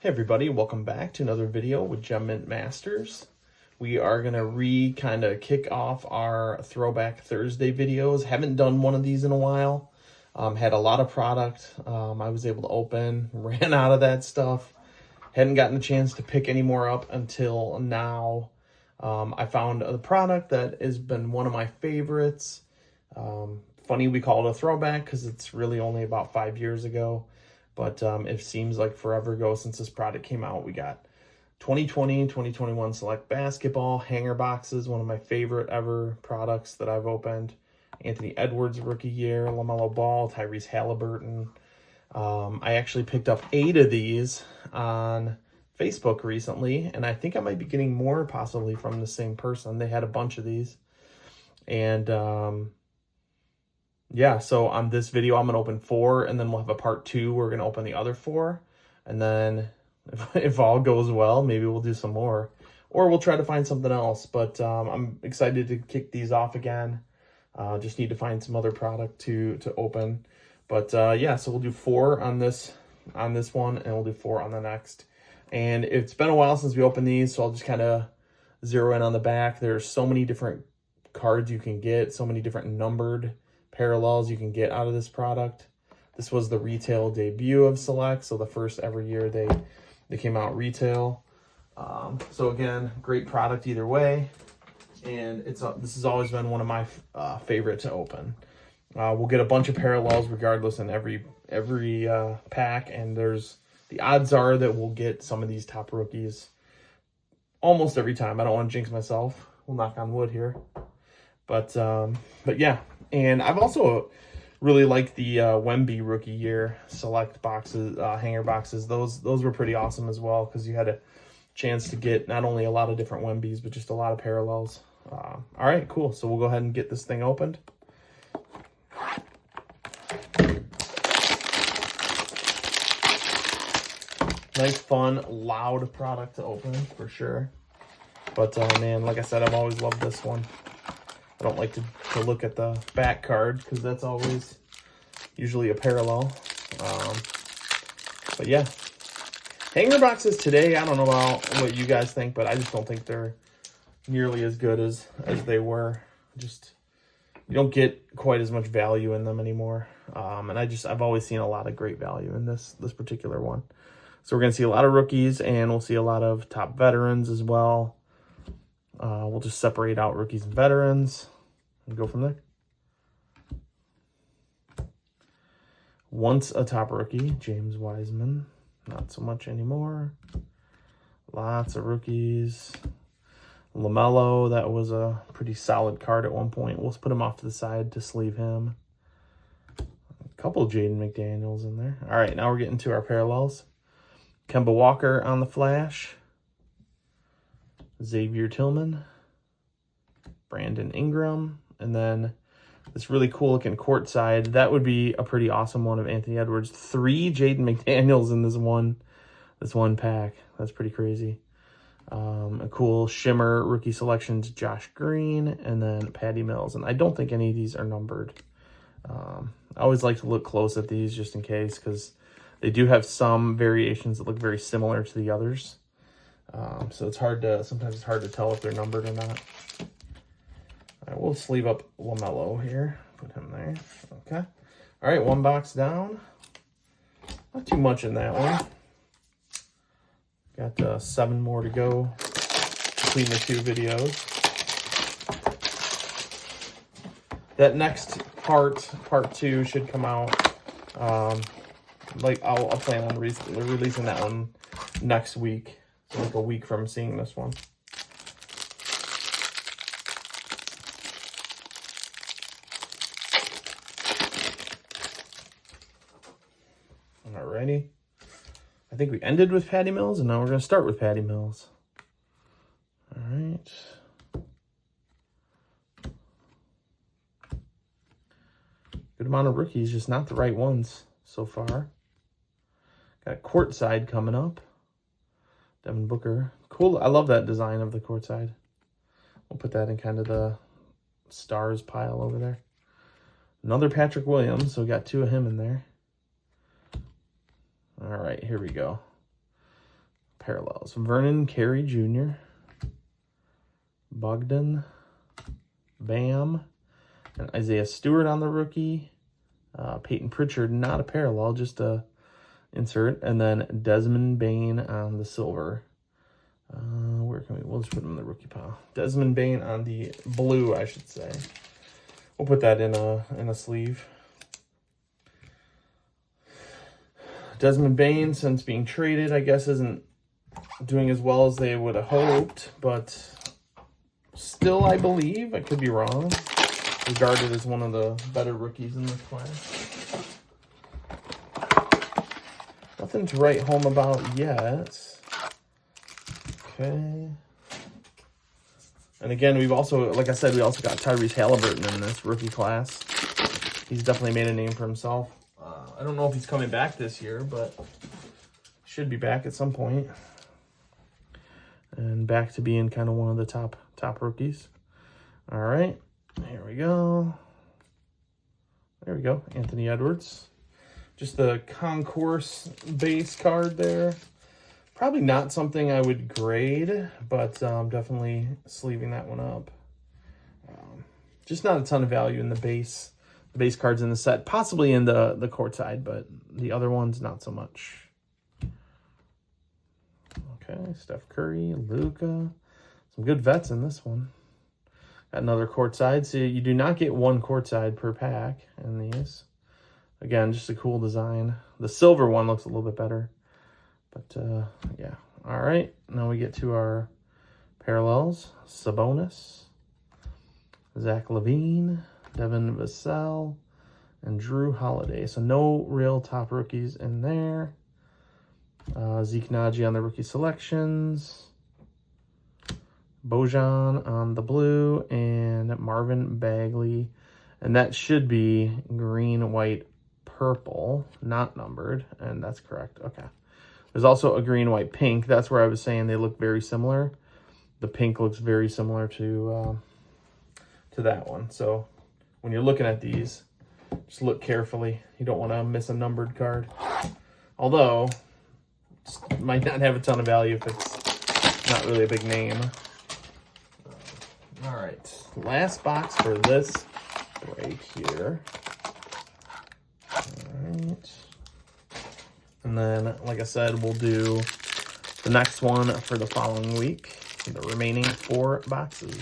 Hey everybody, welcome back to another video with Gem Mint Masters. We are going to kind of kick off our Throwback Thursday videos. Haven't done one of these in a while. Had a lot of product I was able to open, ran out of that stuff. Hadn't gotten a chance to pick any more up until now. I found a product that has been one of my favorites. Funny we call it a throwback because it's really only about 5 years ago. But it seems like forever ago since this product came out. We got 2020 and 2021 Select Basketball hanger boxes, one of my favorite ever products that I've opened. Anthony Edwards rookie year, Lamelo Ball, Tyrese Haliburton. I actually picked up 8 of these on Facebook recently, and I think I might be getting more possibly from the same person. They had a bunch of these. And yeah, so on this video, I'm going to open 4, and then we'll have a part 2. We're going to open the other 4. And then if all goes well, maybe we'll do some more. Or we'll try to find something else. But I'm excited to kick these off again. Just need to find some other product to open. But yeah, so we'll do 4 on this one, and we'll do 4 on the next. And it's been a while since we opened these, so I'll just kind of zero in on the back. There's so many different cards you can get, so many different numbered parallels you can get out of this product. This was the retail debut of Select, so the first ever year they came out retail. So again, great product either way, and this has always been one of my favorite to open. We'll get a bunch of parallels regardless in every pack, and the odds are that we'll get some of these top rookies almost every time. I don't want to jinx myself. We'll knock on wood here. But yeah, and I've also really liked the Wemby rookie year select boxes, hanger boxes. Those were pretty awesome as well, because you had a chance to get not only a lot of different Wembys, but just a lot of parallels. All right, cool. So we'll go ahead and get this thing opened. Nice, fun, loud product to open for sure. But man, like I said, I've always loved this one. I don't like to look at the back card because that's always usually a parallel. But yeah, hanger boxes today, I don't know about what you guys think, but I just don't think they're nearly as good as they were. Just, you don't get quite as much value in them anymore. And I've always seen a lot of great value in this particular one. So we're going to see a lot of rookies, and we'll see a lot of top veterans as well. We'll just separate out rookies and veterans and go from there. Once a top rookie, James Wiseman. Not so much anymore. Lots of rookies. Lamelo, that was a pretty solid card at one point. We'll put him off to the side to sleeve him. A couple of Jaden McDaniels in there. All right, now we're getting to our parallels. Kemba Walker on the flash. Xavier Tillman, Brandon Ingram, and then this really cool looking courtside. That would be a pretty awesome one of Anthony Edwards. 3 Jaden McDaniels in this one pack. That's pretty crazy. A cool shimmer rookie selections, Josh Green, and then Patty Mills. And I don't think any of these are numbered. I always like to look close at these just in case, because they do have some variations that look very similar to the others. So sometimes it's hard to tell if they're numbered or not. All right, we'll sleeve up Lamelo here. Put him there. Okay. All right, 1 box down. Not too much in that one. Got 7 more to go between the 2 videos. That next part 2, should come out. I'll plan on releasing that one next week. Like a week from seeing this one. Alrighty. I think we ended with Patty Mills, and now we're going to start with Patty Mills. Alright. Good amount of rookies, just not the right ones so far. Got courtside coming up. Devin Booker. Cool. I love that design of the courtside. We'll put that in kind of the stars pile over there. Another Patrick Williams. So we got 2 of him in there. All right, here we go. parallels. Vernon Carey Jr., Bogdan, Bam, and Isaiah Stewart on the rookie. Peyton Pritchard, not a parallel, just a insert. And then Desmond Bane on the silver. Where can we'll just put him in the rookie pile. Desmond Bane on the blue, I should say. We'll put that in a sleeve. Desmond Bane, since being traded, I guess isn't doing as well as they would have hoped, but still, I believe, I could be wrong, regarded as one of the better rookies in this class. Nothing to write home about yet. Okay. And again, we've also, like I said, we also got Tyrese Haliburton in this rookie class. He's definitely made a name for himself. I don't know if he's coming back this year, but should be back at some point. And back to being kind of one of the top rookies. All right, here we go. There we go, Anthony Edwards. Just the concourse base card there. Probably not something I would grade, but definitely sleeving that one up. Just not a ton of value in the base cards in the set. Possibly in the court side, but the other ones, not so much. Okay, Steph Curry, Luka. Some good vets in this one. Got another court side. So you do not get one court side per pack in these. Again, just a cool design. The silver one looks a little bit better. But, yeah. All right. Now we get to our parallels. Sabonis, Zach LaVine, Devin Vassell, and Drew Holiday. So no real top rookies in there. Zeke Naji on the rookie selections. Bojan on the blue, and Marvin Bagley. And that should be green, white, purple, not numbered. And that's correct. Okay. There's also a green, white, pink. That's where I was saying they look very similar. The pink looks very similar to that one. So when you're looking at these, just look carefully. You don't want to miss a numbered card. Although, it might not have a ton of value if it's not really a big name. All right, last box for this right here. All right. And then, like I said, we'll do the next one for the following week. The remaining 4 boxes.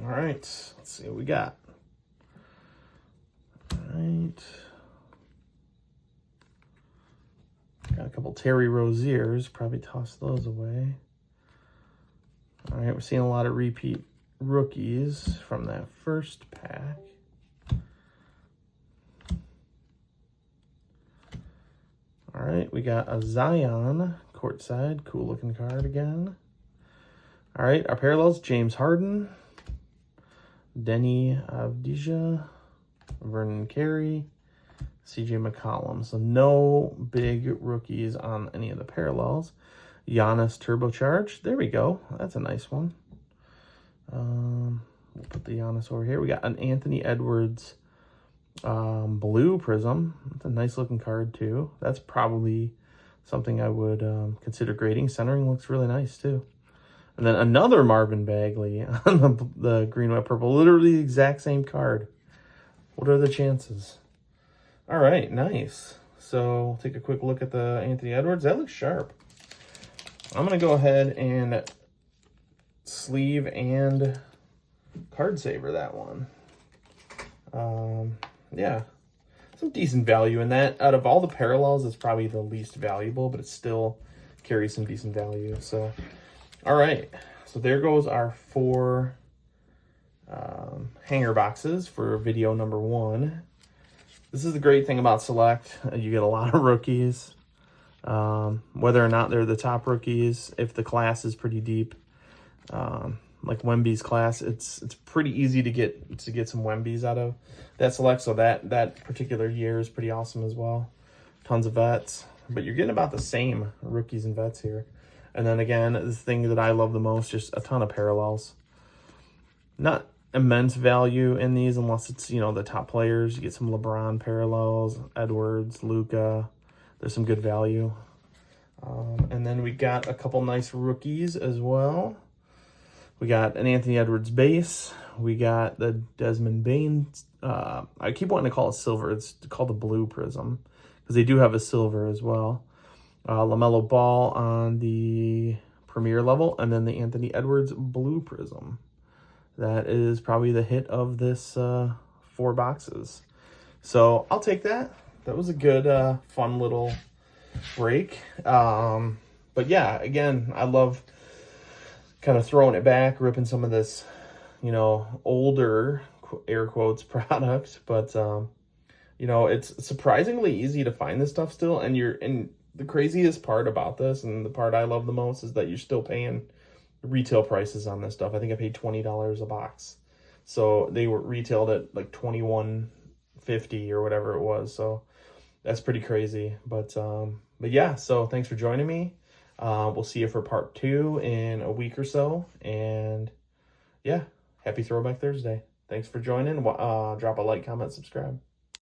All right, let's see what we got. All right. Got a couple Terry Roziers, probably toss those away. All right, we're seeing a lot of repeat rookies from that first pack. All right, we got a Zion courtside, cool looking card again. All right, our parallels, James Harden, Denny Avdija, Vernon Carey, CJ McCollum. So no big rookies on any of the parallels. Giannis turbocharged. There we go. That's a nice one. We'll put the Giannis over here. We got an Anthony Edwards blue prism. It's a nice looking card too. That's probably something I would consider grading. Centering looks really nice too. And then another Marvin Bagley on the green, white, purple. Literally the exact same card. What are the chances? All right, nice. So we'll take a quick look at the Anthony Edwards. That looks sharp. I'm going to go ahead and sleeve and card saver that one. Yeah, some decent value in that. Out of all the parallels, it's probably the least valuable, but it still carries some decent value. So, all right. So there goes our 4 hanger boxes for video number 1. This is the great thing about Select. You get a lot of rookies. Whether or not they're the top rookies, if the class is pretty deep, like Wemby's class, it's pretty easy to get some Wembys out of that Select. So that particular year is pretty awesome as well. Tons of vets, but you're getting about the same rookies and vets here. And then again, the thing that I love the most, just a ton of parallels. Not immense value in these unless it's, you know, the top players. You get some LeBron parallels, Edwards, Luka. There's some good value. And then we got a couple nice rookies as well. We got an Anthony Edwards base. We got the Desmond Bain. I keep wanting to call it silver. It's called the blue prism because they do have a silver as well. LaMelo Ball on the premier level, and then the Anthony Edwards blue prism. That is probably the hit of this 4 boxes. So I'll take that. That was a good, fun little break. But yeah, again, I love kind of throwing it back, ripping some of this, you know, older air quotes product. But, you know, it's surprisingly easy to find this stuff still. And the craziest part about this, and the part I love the most, is that you're still paying retail prices on this stuff. I think I paid $20 a box. So they were retailed at like $21.50 or whatever it was. So that's pretty crazy. But yeah, so thanks for joining me. We'll see you for part 2 in a week or so. And yeah, happy Throwback Thursday. Thanks for joining. Drop a like, comment, subscribe.